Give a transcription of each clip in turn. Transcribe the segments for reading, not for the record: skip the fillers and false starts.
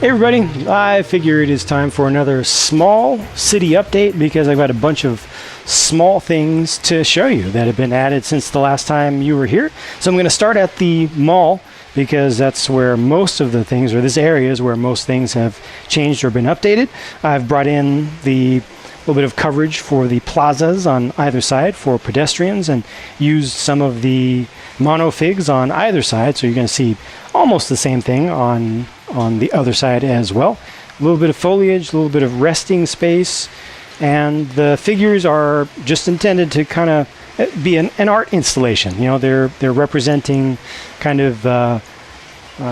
Hey everybody, I figure it is time for another small city update because I've got a bunch of small things to show you that have been added since the last time you were here. So I'm going to start at the mall because that's where most of the things, or this area is where most things have changed or been updated. I've brought in the little bit of coverage for the plazas on either side for pedestrians and used some of the monofigs on either side, so you're going to see almost the same thing on the other side as well. A little bit of foliage, a little bit of resting space, and the figures are just intended to kind of be an art installation. You know, they're representing kind of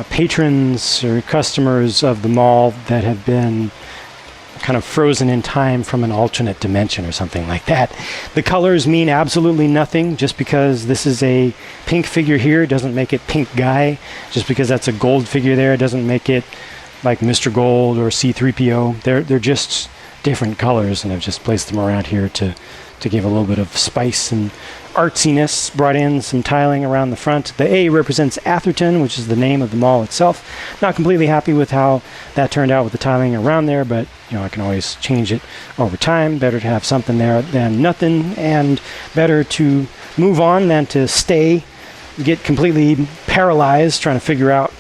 patrons or customers of the mall that have been kind of frozen in time from an alternate dimension or something like that. The colors mean absolutely nothing. Just because this is a pink figure here doesn't make it Pink Guy. Just because that's a gold figure there doesn't make it like Mr. Gold or C-3PO. They're just different colors, and I've just placed them around here to give a little bit of spice and artsiness. Brought in some tiling around the front. The A represents Atherton, which is the name of the mall itself. Not completely happy with how that turned out with the tiling around there, but you know, I can always change it over time. Better to have something there than nothing, and better to move on than to get completely paralyzed trying to figure out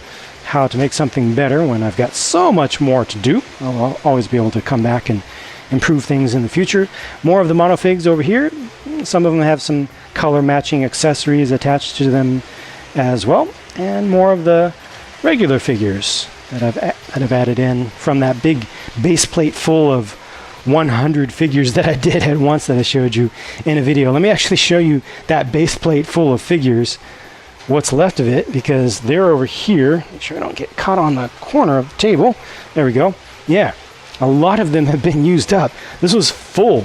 how to make something better when I've got so much more to do. I'll always be able to come back and improve things in the future. More of the monofigs over here. Some of them have some color matching accessories attached to them as well, and more of the regular figures that I've added in from that big base plate full of 100 figures that I did at once that I showed you in a video. Let me actually show you that base plate full of figures, what's left of it, because they're over here. Make sure I don't get caught on the corner of the table. There we go. Yeah, a lot of them have been used up. This was full.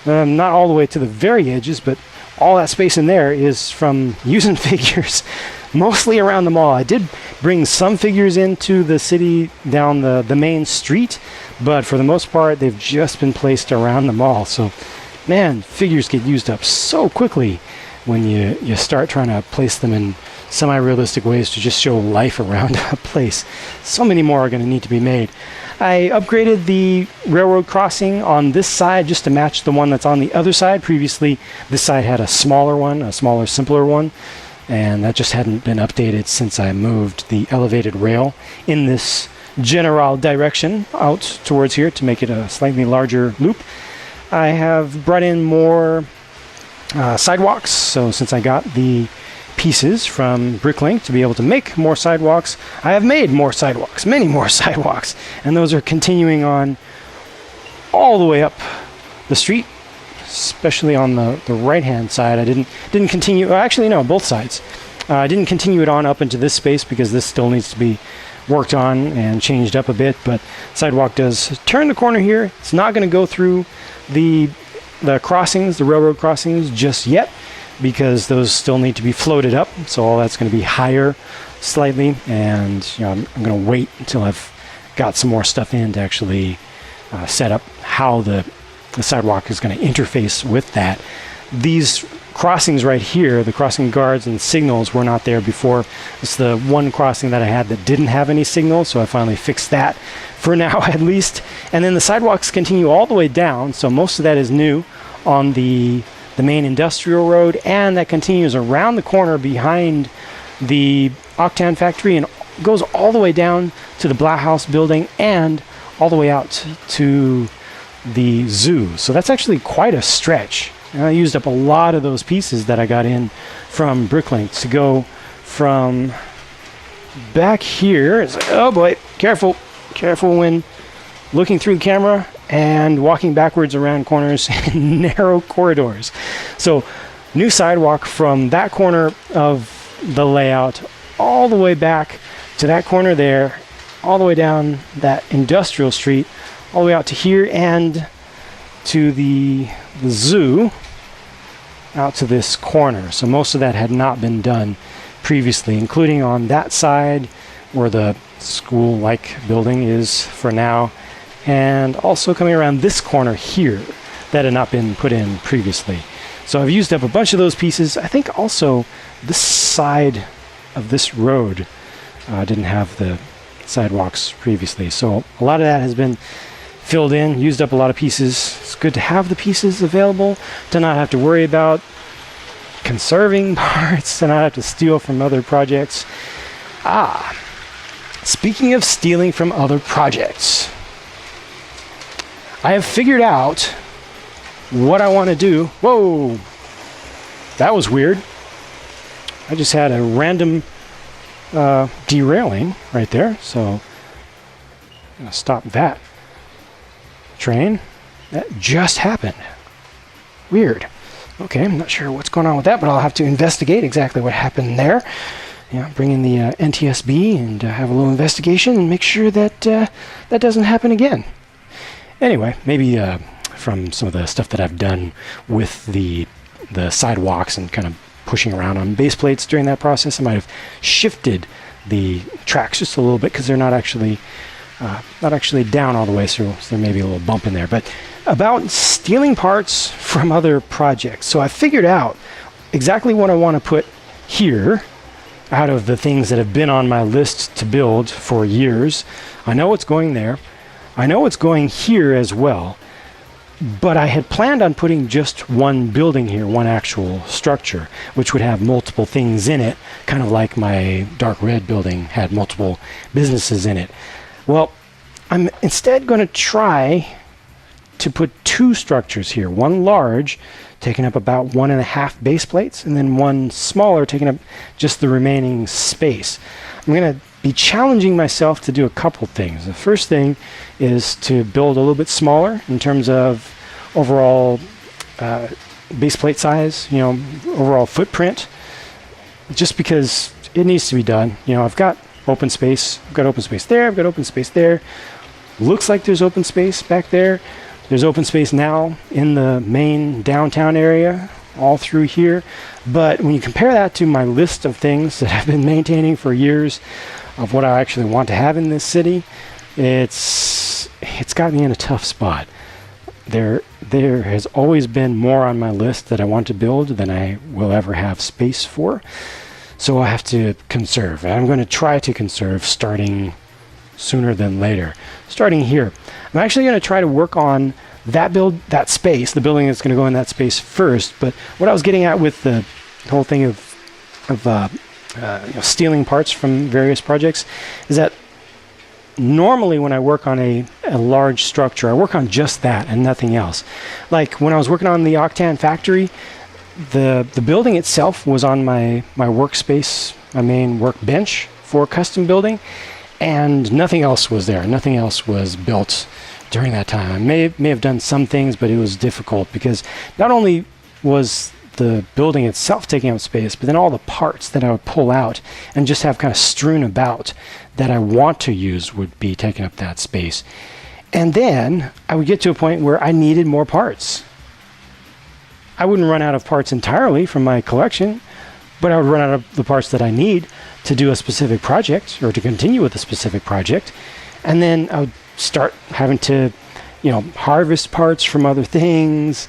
Not all the way to the very edges, but all that space in there is from using figures mostly around the mall. I did bring some figures into the city down the main street, but for the most part they've just been placed around the mall. So man, figures get used up so quickly when you start trying to place them in semi-realistic ways to just show life around a place. So many more are going to need to be made. I upgraded the railroad crossing on this side just to match the one that's on the other side. Previously, this side had a smaller one, a smaller, simpler one, and that just hadn't been updated since I moved the elevated rail in this general direction out towards here to make it a slightly larger loop. I have brought in more sidewalks, so since I got the pieces from Bricklink to be able to make more sidewalks, I have made more sidewalks, many more sidewalks, and those are continuing on all the way up the street, especially on the right hand side. I didn't continue, actually no, both sides. I didn't continue it on up into this space because this still needs to be worked on and changed up a bit, but sidewalk does turn the corner here. It's not going to go through the crossings, the railroad crossings just yet, because those still need to be floated up, so all that's going to be higher slightly, and you know, I'm going to wait until I've got some more stuff in to actually set up how the sidewalk is going to interface with that. These crossings right here, the crossing guards and signals, were not there before. It's the one crossing that I had that didn't have any signals, so I finally fixed that for now at least. And then the sidewalks continue all the way down, so most of that is new on the main industrial road, and that continues around the corner behind the Octan factory and goes all the way down to the Black House building and all the way out to the zoo. So that's actually quite a stretch. And I used up a lot of those pieces that I got in from Bricklink to go from back here. It's like, oh boy, careful when looking through the camera and walking backwards around corners in narrow corridors. So new sidewalk from that corner of the layout all the way back to that corner there, all the way down that industrial street, all the way out to here and to the zoo, out to this corner. So most of that had not been done previously, including on that side where the school-like building is for now, and also coming around this corner here that had not been put in previously. So I've used up a bunch of those pieces. I think also this side of this road didn't have the sidewalks previously. So a lot of that has been filled in, used up a lot of pieces. It's good to have the pieces available, to not have to worry about conserving parts, to not have to steal from other projects. Speaking of stealing from other projects, I have figured out what I want to do. Whoa, that was weird. I just had a random derailing right there, so I'm gonna stop that train. That just happened. Weird. Okay, I'm not sure what's going on with that, but I'll have to investigate exactly what happened there. Bring in the NTSB and have a little investigation and make sure that that doesn't happen again. Anyway, maybe from some of the stuff that I've done with the sidewalks and kind of pushing around on base plates during that process, I might have shifted the tracks just a little bit because they're not actually down all the way, so there may be a little bump in there. But about stealing parts from other projects. So I figured out exactly what I want to put here out of the things that have been on my list to build for years. I know what's going there. I know what's going here as well. But I had planned on putting just one building here, one actual structure, which would have multiple things in it, kind of like my dark red building had multiple businesses in it. Well, I'm instead going to try to put two structures here, one large, taking up about 1.5 base plates, and then one smaller, taking up just the remaining space. I'm going to be challenging myself to do a couple things. The first thing is to build a little bit smaller in terms of overall base plate size, overall footprint, just because it needs to be done. I've got open space. I've got open space there. I've got open space there. Looks like there's open space back there. There's open space now in the main downtown area, all through here. But when you compare that to my list of things that I've been maintaining for years of what I actually want to have in this city, it's got me in a tough spot. There has always been more on my list that I want to build than I will ever have space for. So I have to conserve. I'm going to try to conserve starting sooner than later. Starting here, I'm actually going to try to work on that space, the building that's going to go in that space first. But what I was getting at with the whole thing of stealing parts from various projects is that normally when I work on a large structure, I work on just that and nothing else. Like when I was working on the Octan factory, the building itself was on my workspace, my main workbench for custom building, and nothing else was there. Nothing else was built during that time. I may have done some things, but it was difficult because not only was the building itself taking up space, but then all the parts that I would pull out and just have kind of strewn about that I want to use would be taking up that space. And then I would get to a point where I needed more parts. I wouldn't run out of parts entirely from my collection, but I would run out of the parts that I need to do a specific project or to continue with a specific project. And then I would start having to, harvest parts from other things.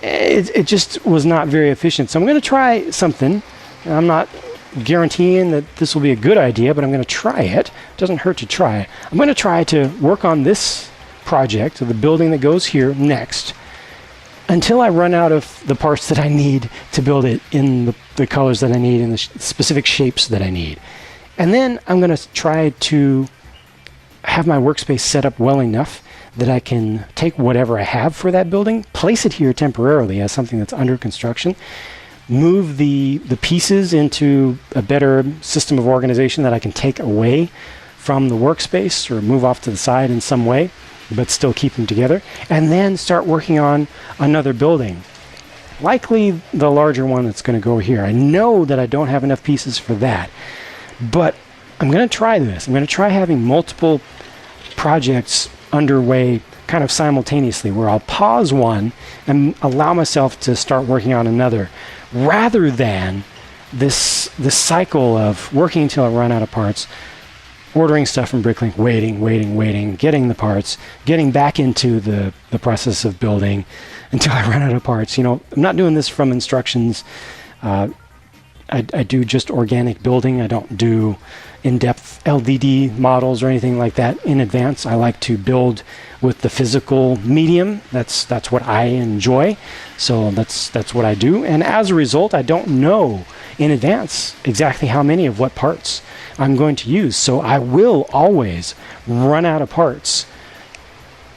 It just was not very efficient. So I'm going to try something. I'm not guaranteeing that this will be a good idea, but I'm going to try it. It doesn't hurt to try it. I'm going to try to work on this project, the building that goes here next, until I run out of the parts that I need to build it in the colors that I need and the specific shapes that I need. And then I'm going to try to have my workspace set up well enough that I can take whatever I have for that building, place it here temporarily as something that's under construction, move the pieces into a better system of organization that I can take away from the workspace or move off to the side in some way, but still keep them together, and then start working on another building. Likely the larger one that's going to go here. I know that I don't have enough pieces for that, but I'm going to try this. I'm going to try having multiple projects underway kind of simultaneously, where I'll pause one and allow myself to start working on another, rather than this cycle of working until I run out of parts, ordering stuff from Bricklink, waiting, getting the parts, getting back into the process of building until I run out of parts. I'm not doing this from instructions. I do just organic building. I don't do in-depth LDD models or anything like that in advance. I like to build with the physical medium. That's what I enjoy. So that's what I do. And as a result, I don't know in advance exactly how many of what parts I'm going to use. So I will always run out of parts,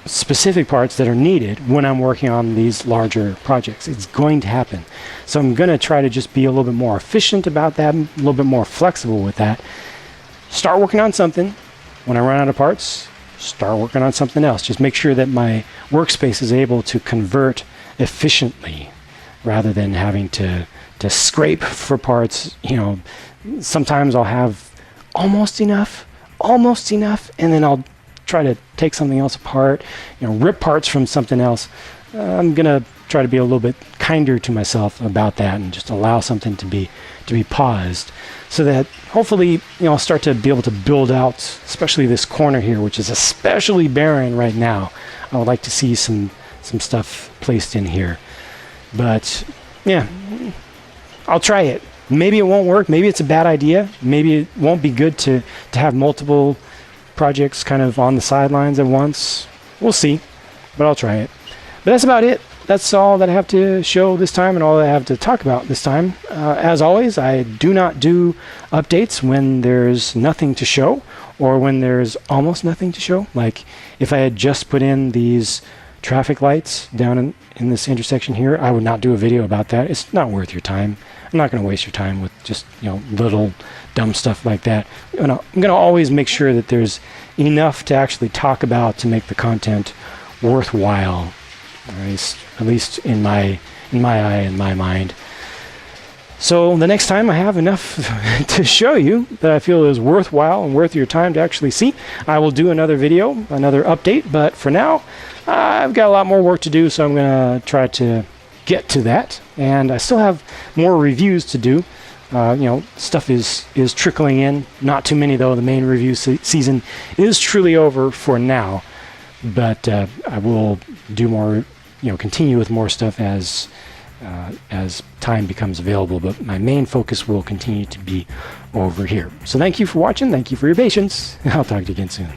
specific parts that are needed when I'm working on these larger projects. It's going to happen. So I'm going to try to just be a little bit more efficient about that, a little bit more flexible with that. Start working on something. When I run out of parts, start working on something else. Just make sure that my workspace is able to convert efficiently rather than having to scrape for parts. You know, sometimes I'll have almost enough, and then I'll try to take something else apart, rip parts from something else. I'm gonna try to be a little bit kinder to myself about that and just allow something to be paused, so that hopefully I'll start to be able to build out, especially this corner here, which is especially barren right now. I would like to see some stuff placed in here, but yeah, I'll try it. Maybe it won't work. Maybe it's a bad idea. Maybe it won't be good to have multiple projects kind of on the sidelines at once. We'll see, but I'll try it. But that's about it. That's all that I have to show this time and all that I have to talk about this time. As always, I do not do updates when there's nothing to show or when there's almost nothing to show. Like if I had just put in these traffic lights down in this intersection here, I would not do a video about that. It's not worth your time. I'm not going to waste your time with just little dumb stuff like that. I'm going to always make sure that there's enough to actually talk about to make the content worthwhile, at least in my eye and my mind. So the next time I have enough to show you that I feel is worthwhile and worth your time to actually see, I will do another video, another update. But for now, I've got a lot more work to do, so I'm going to try to get to that. And I still have more reviews to do. Stuff is trickling in. Not too many, though. The main review season is truly over for now. But I will do more, continue with more stuff as time becomes available. But my main focus will continue to be over here. So thank you for watching. Thank you for your patience. I'll talk to you again soon.